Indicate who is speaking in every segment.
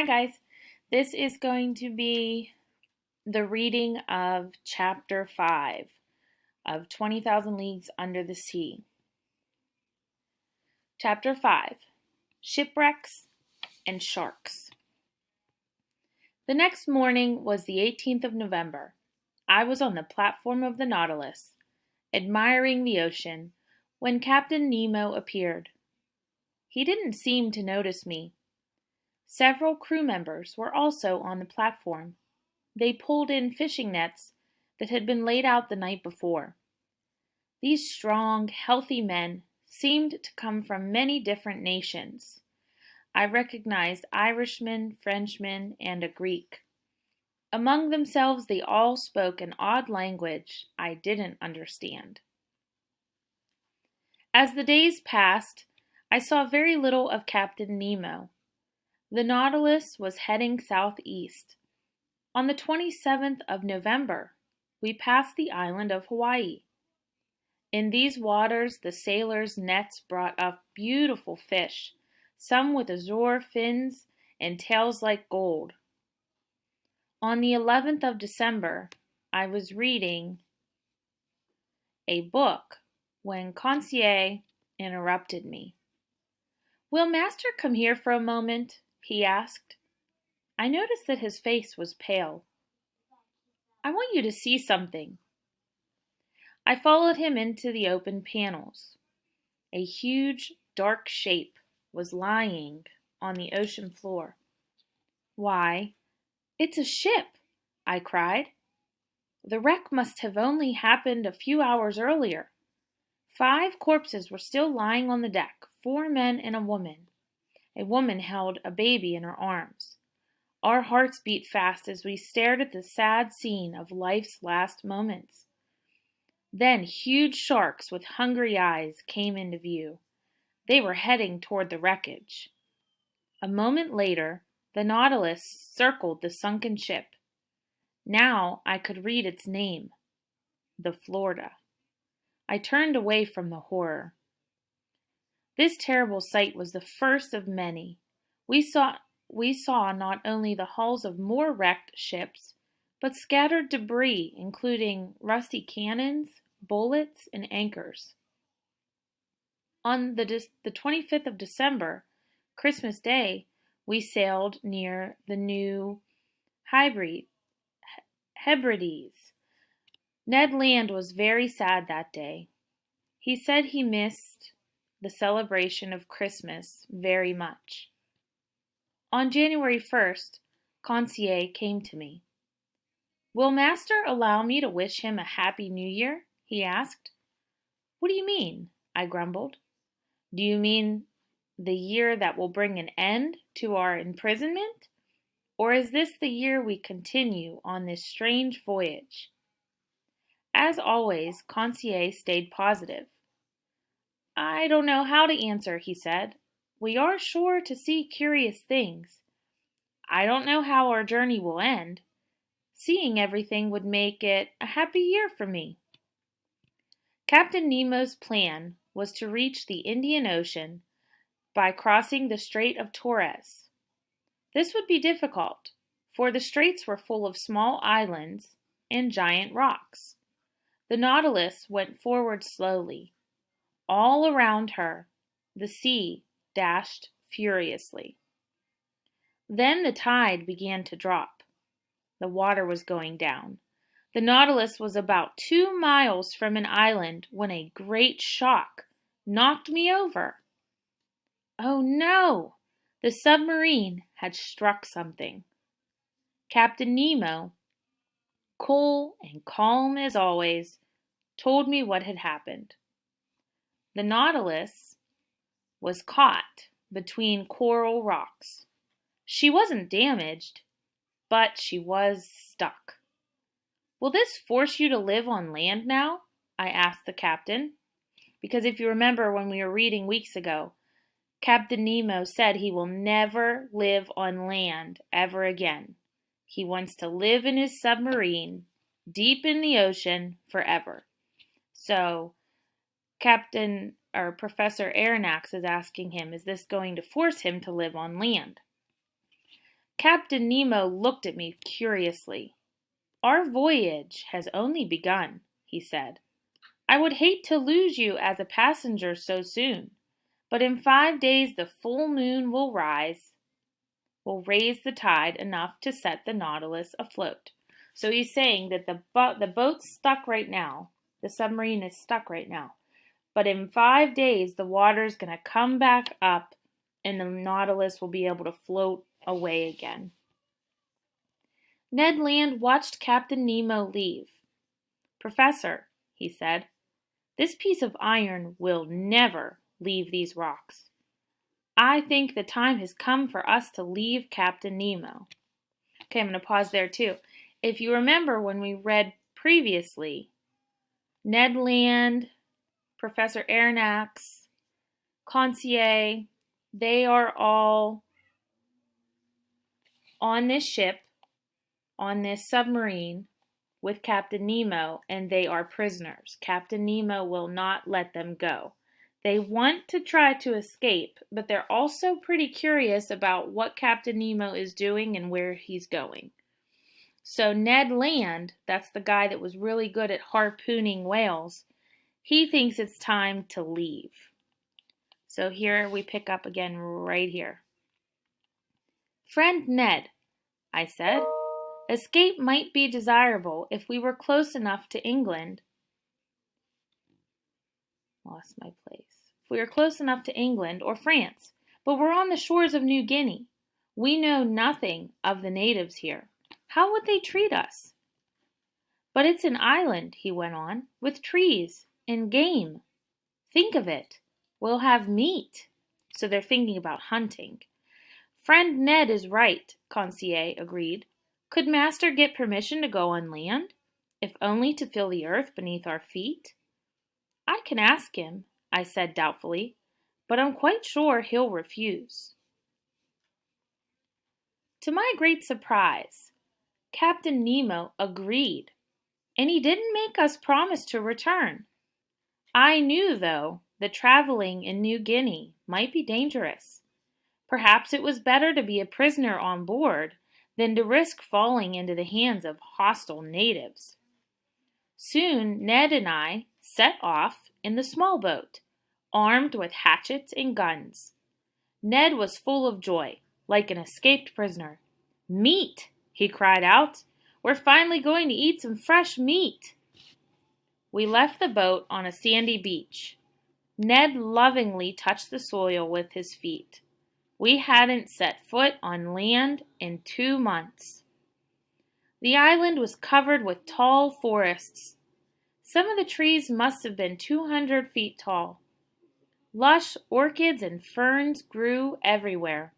Speaker 1: Hi guys, this is going to be the reading of Chapter 5 of 20,000 Leagues Under the Sea. Chapter 5, Shipwrecks and Sharks. The next morning was the 18th of November. I was on the platform of the Nautilus, admiring the ocean, when Captain Nemo appeared. He didn't seem to notice me. Several crew members were also on the platform. They pulled in fishing nets that had been laid out the night before. These strong, healthy men seemed to come from many different nations. I recognized Irishmen, Frenchmen, and a Greek. Among themselves, they all spoke an odd language I didn't understand. As the days passed, I saw very little of Captain Nemo. The Nautilus was heading southeast. On the 27th of November, we passed the island of Hawaii. In these waters, the sailors' nets brought up beautiful fish, some with azure fins and tails like gold. On the 11th of December, I was reading a book when Conseil interrupted me. "Will Master come here for a moment?" he asked. I noticed that his face was pale. "I want you to see something." I followed him into the open panels. A huge, dark shape was lying on the ocean floor. "Why, it's a ship!" I cried. The wreck must have only happened a few hours earlier. 5 corpses were still lying on the deck, 4 men and a woman. A woman held a baby in her arms. Our hearts beat fast as we stared at the sad scene of life's last moments. Then huge sharks with hungry eyes came into view. They were heading toward the wreckage. A moment later, the Nautilus circled the sunken ship. Now I could read its name, the Florida. I turned away from the horror. This terrible sight was the first of many. We saw not only the hulls of more wrecked ships, but scattered debris, including rusty cannons, bullets, and anchors. On the 25th of December, Christmas Day, we sailed near the New Hebrides. Ned Land was very sad that day. He said he missed the celebration of Christmas very much. On January 1st, Conseil came to me. "Will Master allow me to wish him a Happy New Year?" he asked. "What do you mean?" I grumbled. "Do you mean the year that will bring an end to our imprisonment? Or is this the year we continue on this strange voyage?" As always, Conseil stayed positive. "I don't know how to answer," he said. "We are sure to see curious things. I don't know how our journey will end. Seeing everything would make it a happy year for me." Captain Nemo's plan was to reach the Indian Ocean by crossing the Strait of Torres. This would be difficult, for the straits were full of small islands and giant rocks. The Nautilus went forward slowly. All around her, the sea dashed furiously. Then the tide began to drop. The water was going down. The Nautilus was about 2 miles from an island when a great shock knocked me over. Oh no! The submarine had struck something. Captain Nemo, cool and calm as always, told me what had happened. The Nautilus was caught between coral rocks. She wasn't damaged, but she was stuck. "Will this force you to live on land now?" I asked the captain. Because if you remember when we were reading weeks ago, Captain Nemo said he will never live on land ever again. He wants to live in his submarine deep in the ocean forever. So Professor Aronnax is asking him, is this going to force him to live on land? Captain Nemo looked at me curiously. "Our voyage has only begun," he said. "I would hate to lose you as a passenger so soon, but in 5 days the full moon will raise the tide enough to set the Nautilus afloat." So he's saying that the boat's stuck right now. The submarine is stuck right now. But in 5 days, the water's going to come back up and the Nautilus will be able to float away again. Ned Land watched Captain Nemo leave. "Professor," he said, "this piece of iron will never leave these rocks. I think the time has come for us to leave Captain Nemo." Okay, I'm going to pause there too. If you remember when we read previously, Ned Land, Professor Aronnax, Conseil, they are all on this ship, on this submarine with Captain Nemo, and they are prisoners. Captain Nemo will not let them go. They want to try to escape, but they're also pretty curious about what Captain Nemo is doing and where he's going. So Ned Land, that's the guy that was really good at harpooning whales, he thinks it's time to leave. So here we pick up again right here. "Friend Ned," I said, "escape might be desirable if we were close enough to England." Lost my place. "If we were close enough to England or France, but we're on the shores of New Guinea. We know nothing of the natives here. How would they treat us?" "But it's an island," he went on, "with trees and game. Think of it. We'll have meat." So they're thinking about hunting. "Friend Ned is right," Conseil agreed. "Could Master get permission to go on land, if only to feel the earth beneath our feet?" "I can ask him," I said doubtfully, "but I'm quite sure he'll refuse." To my great surprise, Captain Nemo agreed, and he didn't make us promise to return. I knew, though, that traveling in New Guinea might be dangerous. Perhaps it was better to be a prisoner on board than to risk falling into the hands of hostile natives. Soon Ned and I set off in the small boat, armed with hatchets and guns. Ned was full of joy, like an escaped prisoner. "Meat!" he cried out. "We're finally going to eat some fresh meat." We left the boat on a sandy beach. Ned lovingly touched the soil with his feet. We hadn't set foot on land in 2 months. The island was covered with tall forests. Some of the trees must have been 200 feet tall. Lush orchids and ferns grew everywhere.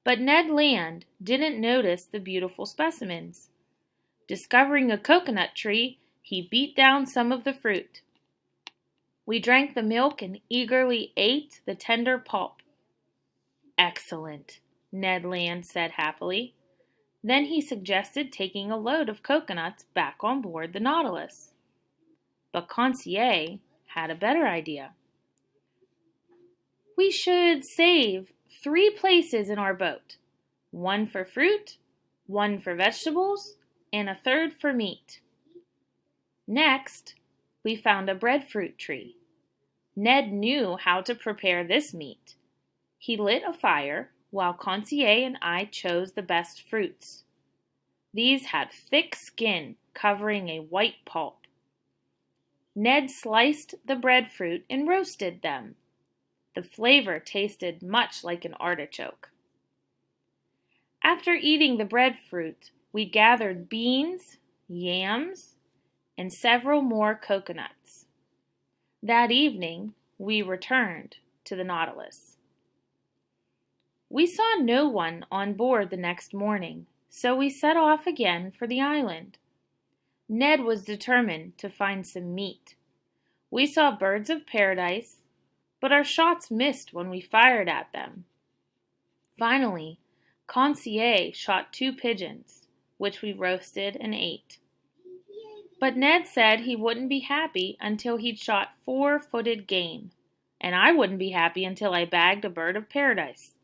Speaker 1: But Ned Land didn't notice the beautiful specimens. Discovering a coconut tree, he beat down some of the fruit. We drank the milk and eagerly ate the tender pulp. "Excellent," Ned Land said happily. Then he suggested taking a load of coconuts back on board the Nautilus. But Conseil had a better idea. "We should save 3 places in our boat. One for fruit, one for vegetables, and a third for meat." Next, we found a breadfruit tree. Ned knew how to prepare this meat. He lit a fire while Conseil and I chose the best fruits. These had thick skin covering a white pulp. Ned sliced the breadfruit and roasted them. The flavor tasted much like an artichoke. After eating the breadfruit, we gathered beans, yams, and several more coconuts. That evening, we returned to the Nautilus. We saw no one on board the next morning, so we set off again for the island. Ned was determined to find some meat. We saw birds of paradise, but our shots missed when we fired at them. Finally, Conseil shot 2 pigeons, which we roasted and ate. But Ned said he wouldn't be happy until he'd shot 4-footed game, and I wouldn't be happy until I bagged a bird of paradise.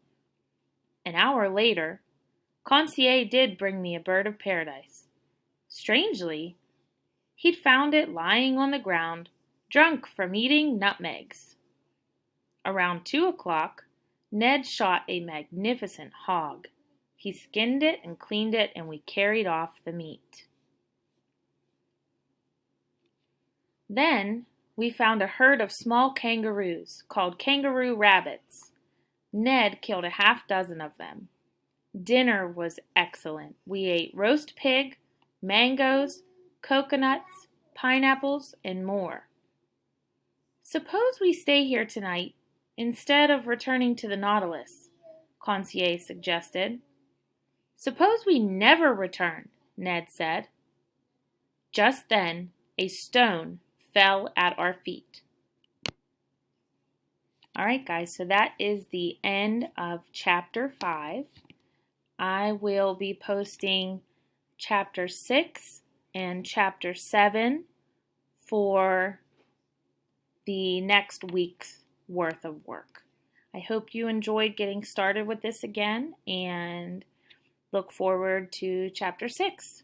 Speaker 1: An hour later, Conseil did bring me a bird of paradise. Strangely, he'd found it lying on the ground, drunk from eating nutmegs. Around 2 o'clock, Ned shot a magnificent hog. He skinned it and cleaned it, and we carried off the meat. Then we found a herd of small kangaroos called kangaroo rabbits. Ned killed a half-dozen of them. Dinner was excellent. We ate roast pig, mangoes, coconuts, pineapples, and more. Suppose we stay here tonight instead of returning to the Nautilus, Conseil suggested. Suppose we never return, Ned said. Just then, a stone fell at our feet. All right, guys, so that is the end of Chapter 5. I will be posting Chapter 6 and Chapter 7 for the next week's worth of work. I hope you enjoyed getting started with this again and look forward to Chapter 6.